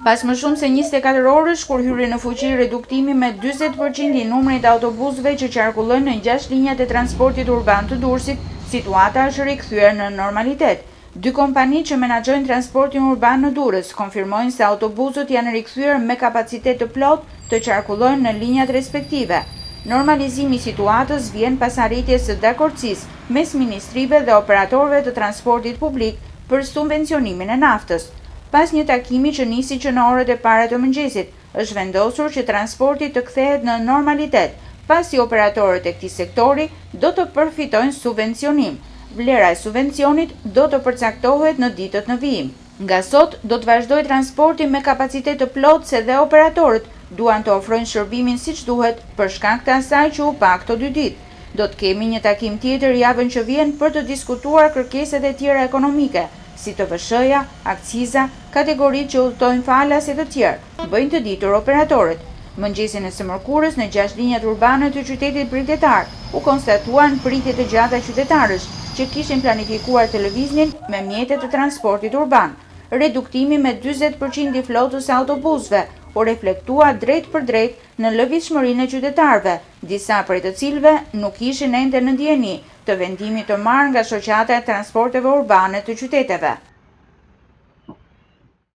Pas më shumë se 24 orësh, kur hyri në fuqi reduktimi me 40% i numrit autobusëve që qarkullojnë në 6 linjat e transportit urban të Durrësit, situata është rikthyer në normalitet. Dy kompani që menaxhojnë transportin urban në Durrës konfirmojnë se autobusët janë rikthyer me kapacitet të plotë të qarkullojnë në linjat respektive. Normalizimi i situatës vjen pas arritjes së dakordësisë mes ministrive dhe operatorëve të transportit publik për subvencionimin e naftës. Pas një takimi që nisi që në orët e para të mëngjesit, është vendosur që transporti të kthehet në normalitet, pasi operatorët e këtij sektori do të përfitojnë subvencionim. Vlera e subvencionit do të përcaktohet në ditët në vijim. Nga sot do të vazhdojë transporti me kapacitet të plotë se dhe operatorët duan të ofrojnë shërbimin siç duhet për shkak të asaj që u pa këto 2 ditë. Do të kemi një takim tjetër javën që vjen për të diskutuar kërkesat e tjera ekonomike, si TVSH-ja, akciza, kategoritë që udhtojnë falas e të tjerë, bëjnë të ditur operatorët. Mëngjesin e së mërkurës në 6 linjat urbane të qytetit britetar, u konstatuan pritje të gjata qytetarësh që kishin planifikuar të lëviznin me mjetet të transportit urban. Reduktimi me 40% i flotës së autobusëve u reflektua drejt për drejt në lëvizshmërinë e qytetarëve, disa prej të cilëve nuk ishin ende në ndjeni të vendimit të marrë nga shoqata e transporteve urbane të qyteteve.